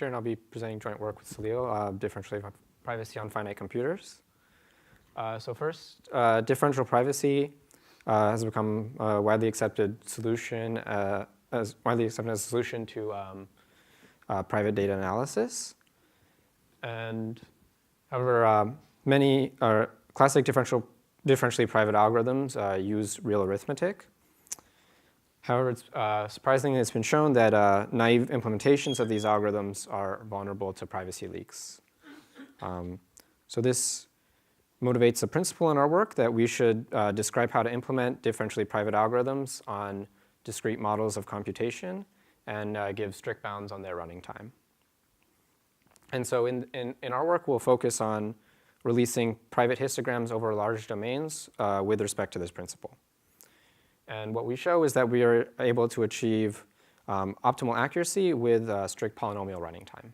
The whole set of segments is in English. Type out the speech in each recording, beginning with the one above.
And I'll be presenting joint work with Salil, differential privacy on finite computers. So first, differential privacy has become a widely accepted solution, as a solution to private data analysis. And however, many classic differentially private algorithms use real arithmetic. However, surprisingly, it's been shown that naive implementations of these algorithms are vulnerable to privacy leaks. So this motivates a principle in our work that we should describe how to implement differentially private algorithms on discrete models of computation and give strict bounds on their running time. And so in our work, we'll focus on releasing private histograms over large domains with respect to this principle. And what we show is that we are able to achieve optimal accuracy with strict polynomial running time.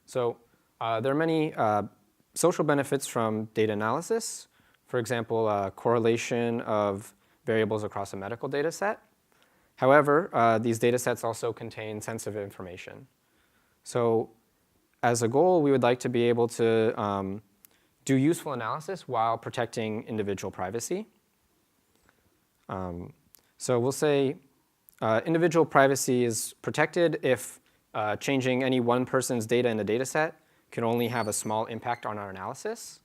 So there are many social benefits from data analysis. For example, correlation of variables across a medical data set. However, these data sets also contain sensitive information. So as a goal, we would like to be able to do useful analysis while protecting individual privacy. So we'll say individual privacy is protected if changing any one person's data in a data set can only have a small impact on our analysis.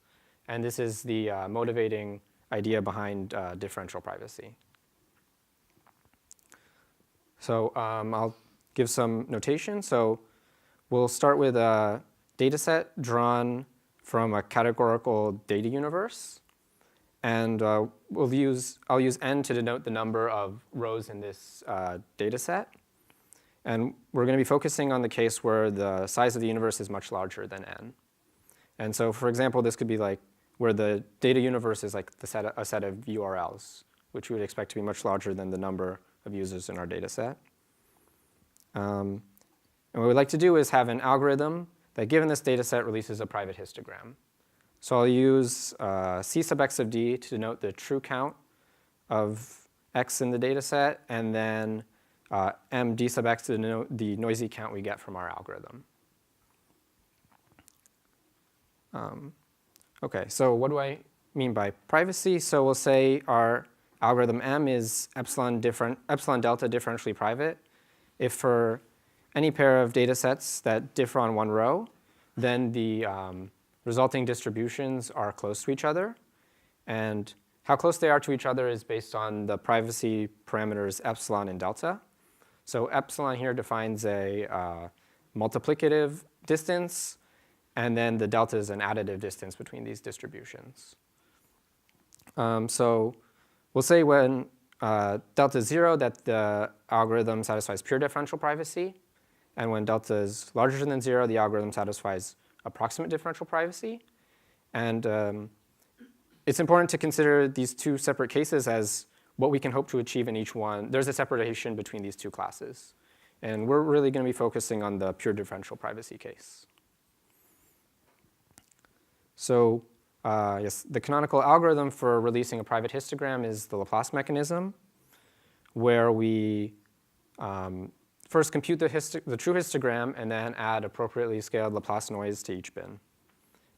And this is the motivating idea behind differential privacy. So I'll give some notation. So we'll start with a data set drawn from a categorical data universe. And I'll use n to denote the number of rows in this data set. And we're going to be focusing on the case where the size of the universe is much larger than n. And so, for example, this could be like where the data universe is like a set of URLs, which we would expect to be much larger than the number of users in our data set. And what we'd like to do is have an algorithm that, given this data set, releases a private histogram. So I'll use C sub x of d to denote the true count of x in the data set, and then m d sub x to denote the noisy count we get from our algorithm. OK, so what do I mean by privacy? So we'll say our algorithm m is epsilon delta differentially private. If for any pair of data sets that differ on one row, then the resulting distributions are close to each other. And how close they are to each other is based on the privacy parameters epsilon and delta. So epsilon here defines a multiplicative distance, and then the delta is an additive distance between these distributions. So we'll say when delta is 0 that the algorithm satisfies pure differential privacy. And when delta is larger than 0, the algorithm satisfies approximate differential privacy. And it's important to consider these two separate cases as what we can hope to achieve in each one. There's a separation between these two classes. And we're really going to be focusing on the pure differential privacy case. So yes, the canonical algorithm for releasing a private histogram is the Laplace mechanism, where we first compute the true histogram and then add appropriately scaled Laplace noise to each bin.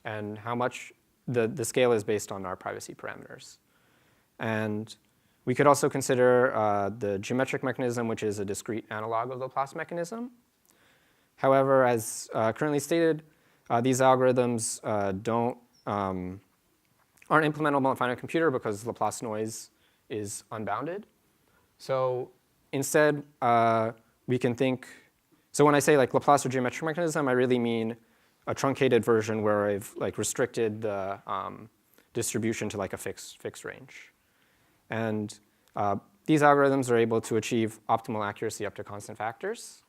And how much the scale is based on our privacy parameters. And we could also consider the geometric mechanism, which is a discrete analog of the Laplace mechanism. However, as currently stated, these algorithms aren't implementable on a finite computer because Laplace noise is unbounded. So instead, we can think, so when I say like Laplace or geometric mechanism, I really mean a truncated version where I've like restricted the distribution to like a fixed range. And these algorithms are able to achieve optimal accuracy up to constant factors.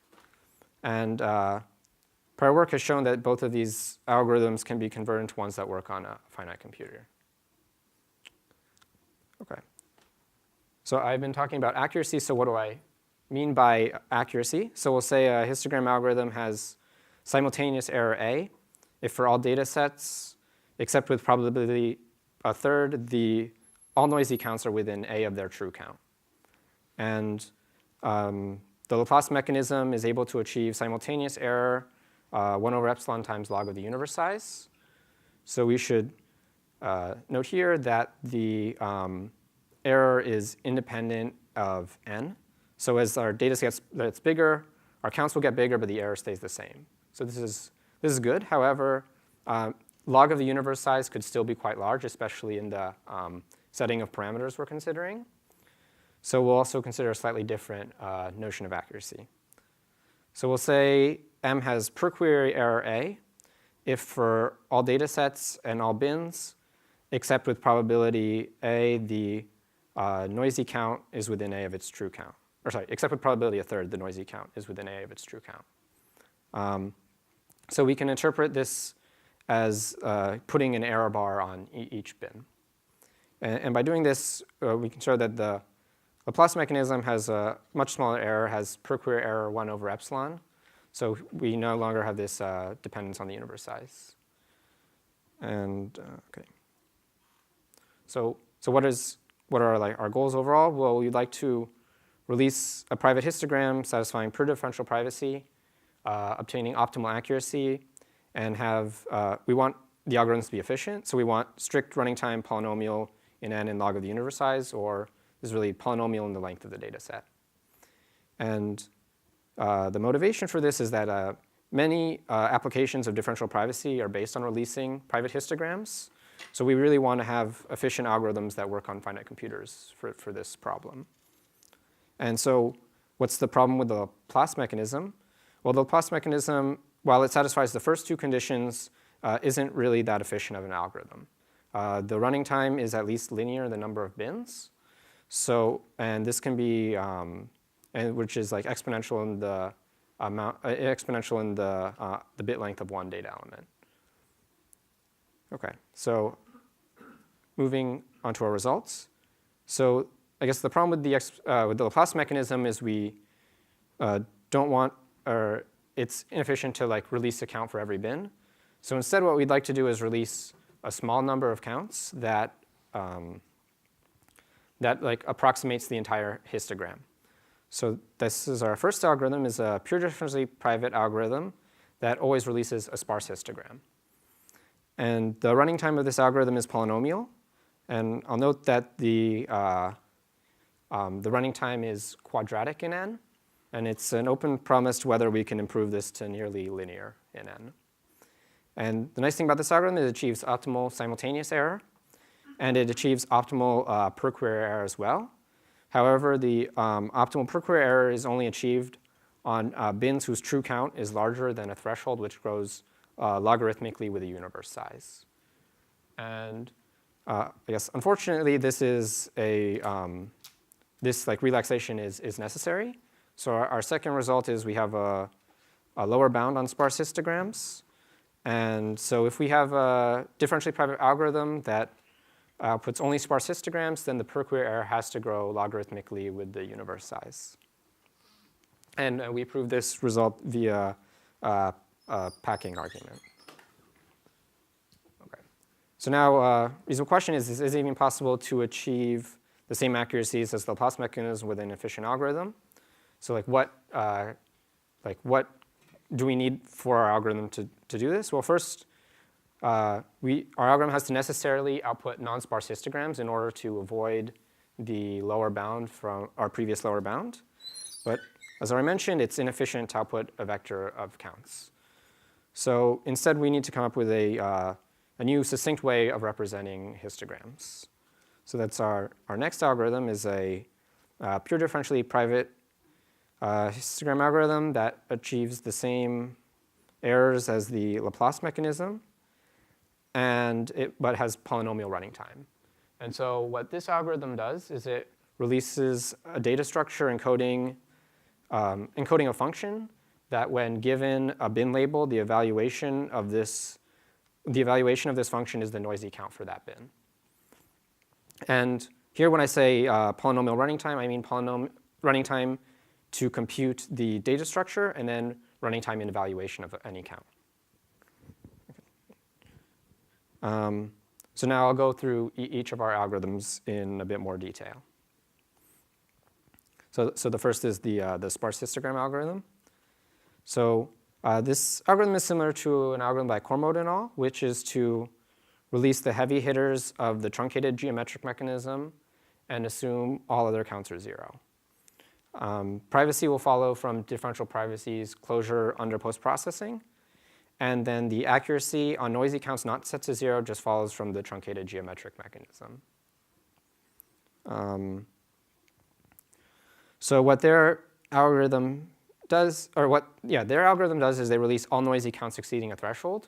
And prior work has shown that both of these algorithms can be converted into ones that work on a finite computer. OK. So I've been talking about accuracy. So what do I mean by accuracy? So we'll say a histogram algorithm has simultaneous error A if for all data sets, except with probability a third, all noisy counts are within A of their true count. And the Laplace mechanism is able to achieve simultaneous error 1 over epsilon times log of the universe size. So we should note here that the error is independent of n. So as our data gets bigger, our counts will get bigger, but the error stays the same. So this is good. However, log of the universe size could still be quite large, especially in the setting of parameters we're considering. So we'll also consider a slightly different notion of accuracy. So we'll say M has per query error A if for all data sets and all bins, except with probability A, the noisy count is within A of its true count. Or sorry, except with probability a third, the noisy count is within A of its true count. So we can interpret this as putting an error bar on each bin. And by doing this, we can show that the Laplace mechanism has a much smaller error, has per query error 1 over epsilon. So we no longer have this dependence on the universe size. And OK. So what are our goals overall? Well, we'd like to release a private histogram satisfying pure differential privacy, obtaining optimal accuracy, and we want the algorithms to be efficient. So we want strict running time polynomial in n and log of the universe size, or is really polynomial in the length of the data set. And the motivation for this is that many applications of differential privacy are based on releasing private histograms. So we really want to have efficient algorithms that work on finite computers for this problem. And so what's the problem with the Laplace mechanism? Well, the Laplace mechanism, while it satisfies the first two conditions, isn't really that efficient of an algorithm. The running time is at least linear in the number of bins. So, and this can be, which is like exponential in the the bit length of one data element. Okay, so moving on to our results. So I guess the problem with the Laplace mechanism is we don't want, or it's inefficient to like release a count for every bin. So instead, what we'd like to do is release a small number of counts that like approximates the entire histogram. So this is our first algorithm, is a pure differentially private algorithm that always releases a sparse histogram. And the running time of this algorithm is polynomial. And I'll note that the running time is quadratic in n. And it's an open promise to whether we can improve this to nearly linear in n. And the nice thing about this algorithm is it achieves optimal simultaneous error. And it achieves optimal per query error as well. However, the optimal per query error is only achieved on bins whose true count is larger than a threshold, which grows logarithmically with a universe size. And I guess, unfortunately, this is this like relaxation is necessary. So our second result is we have a lower bound on sparse histograms. And so if we have a differentially private algorithm that outputs only sparse histograms, then the per query error has to grow logarithmically with the universe size. And we prove this result via packing argument. Okay. So now, the question is it even possible to achieve the same accuracies as the Laplace mechanism with an efficient algorithm? So like what do we need for our algorithm to do this? Well, first, our algorithm has to necessarily output non-sparse histograms in order to avoid the lower bound from our previous lower bound. But as I mentioned, it's inefficient to output a vector of counts. So instead, we need to come up with a new succinct way of representing histograms. So that's our next algorithm is a pure differentially private histogram algorithm that achieves the same errors as the Laplace mechanism, but has polynomial running time. And so what this algorithm does is it releases a data structure encoding a function that when given a bin label, the evaluation of this function is the noisy count for that bin. And here when I say polynomial running time, I mean running time to compute the data structure and then running time in evaluation of any count. So now I'll go through each of our algorithms in a bit more detail. So the first is the sparse histogram algorithm. So this algorithm is similar to an algorithm by Cormode et al., which is to release the heavy hitters of the truncated geometric mechanism and assume all other counts are 0. Privacy will follow from differential privacy's closure under post-processing. And then the accuracy on noisy counts not set to 0 just follows from the truncated geometric mechanism. So what their algorithm does, their algorithm does is they release all noisy counts exceeding a threshold.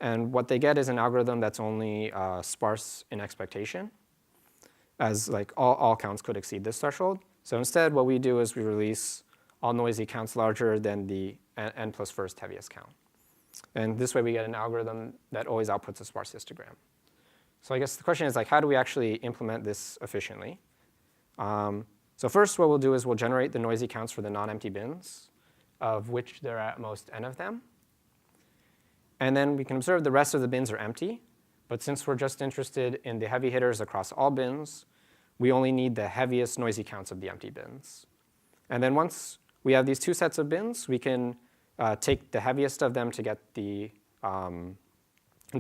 And what they get is an algorithm that's only sparse in expectation, as like all counts could exceed this threshold. So instead, what we do is we release all noisy counts larger than the n plus first heaviest count. And this way, we get an algorithm that always outputs a sparse histogram. So I guess the question is, like, how do we actually implement this efficiently? So first, what we'll do is we'll generate the noisy counts for the non-empty bins, of which there are at most n of them. And then we can observe the rest of the bins are empty. But since we're just interested in the heavy hitters across all bins, we only need the heaviest noisy counts of the empty bins. And then once we have these two sets of bins, we can take the heaviest of them to get the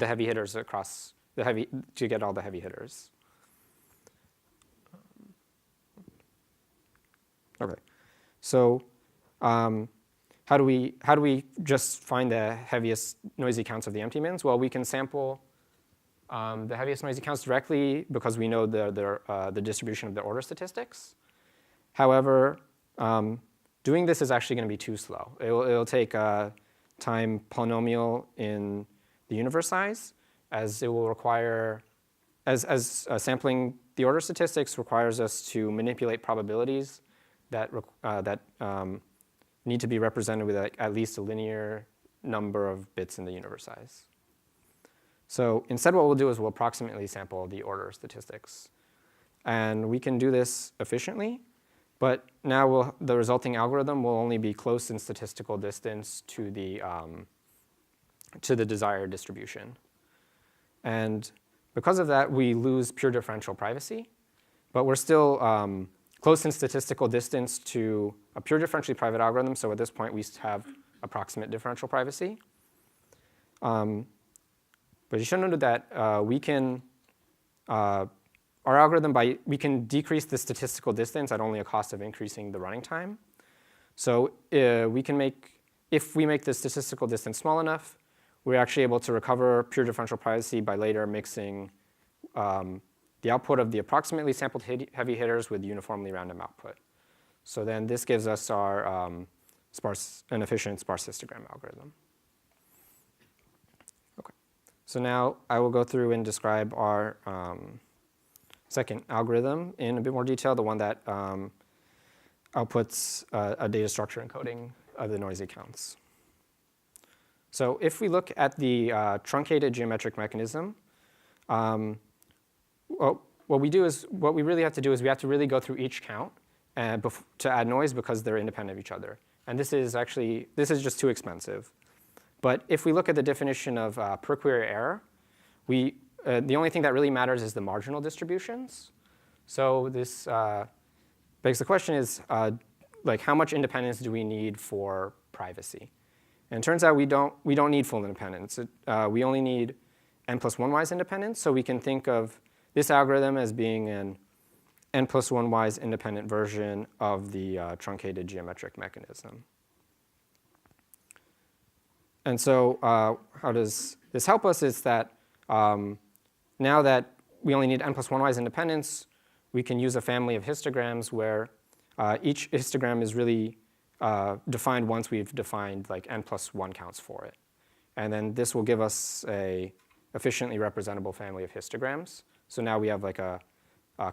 heavy hitters across to get all the heavy hitters. Okay, so how do we just find the heaviest noisy counts of the empty bins? Well, we can sample the heaviest noisy counts directly because we know the distribution of the order statistics. However, doing this is actually going to be too slow. It'll take a time polynomial in the universe size, as it will require, as sampling the order statistics requires us to manipulate probabilities that need to be represented with at least a linear number of bits in the universe size. So instead, what we'll do is we'll approximately sample the order statistics. And we can do this efficiently. But now the resulting algorithm will only be close in statistical distance to the desired distribution. And because of that, we lose pure differential privacy. But we're still close in statistical distance to a pure differentially private algorithm. So at this point, we have approximate differential privacy. But you should note that we can our algorithm, we can decrease the statistical distance at only a cost of increasing the running time. So if we make the statistical distance small enough, we're actually able to recover pure differential privacy by later mixing the output of the approximately sampled heavy hitters with uniformly random output. So then this gives us our an efficient sparse histogram algorithm. Okay. So now I will go through and describe our second algorithm in a bit more detail, the one that outputs a data structure encoding of the noisy counts. So if we look at the truncated geometric mechanism, what we really have to do is we have to really go through each count to add noise because they're independent of each other. And this is just too expensive. But if we look at the definition of per query error, the only thing that really matters is the marginal distributions. So this begs the question is, like, how much independence do we need for privacy? And it turns out we don't need full independence. We only need n plus 1 wise independence. So we can think of this algorithm as being an n plus 1 wise independent version of the truncated geometric mechanism. And so how does this help us is that now that we only need n plus 1 wise independence, we can use a family of histograms where each histogram is really defined once we've defined like n plus 1 counts for it. And then this will give us a efficiently representable family of histograms. So now we have like a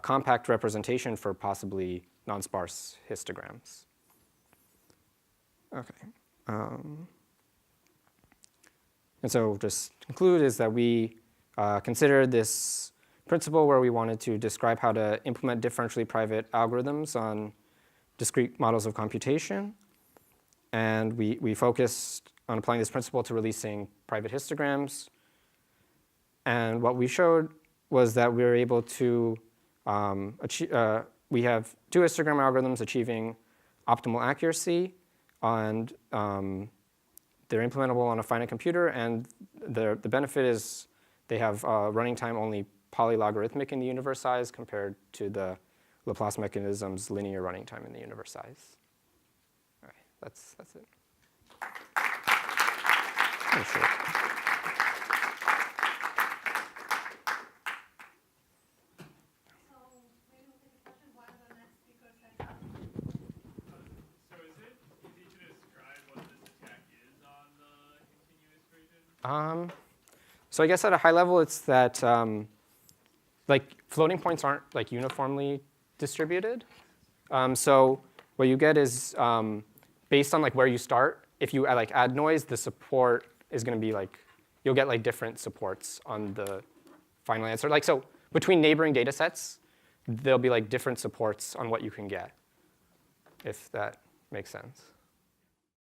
compact representation for possibly non-sparse histograms. Okay. And so just to conclude is that we considered this principle where we wanted to describe how to implement differentially private algorithms on discrete models of computation. And we focused on applying this principle to releasing private histograms. And what we showed was that we were able to we have two histogram algorithms achieving optimal accuracy, and they're implementable on a finite computer, and the benefit is they have running time only polylogarithmic in the universe size compared to the Laplace mechanism's linear running time in the universe size. All right, that's it. Pretty short. So I guess at a high level, it's that like floating points aren't like uniformly distributed. So what you get is based on like where you start. If you like add noise, the support is going to be like you'll get like different supports on the final answer. Like so between neighboring data sets, there'll be like different supports on what you can get. If that makes sense.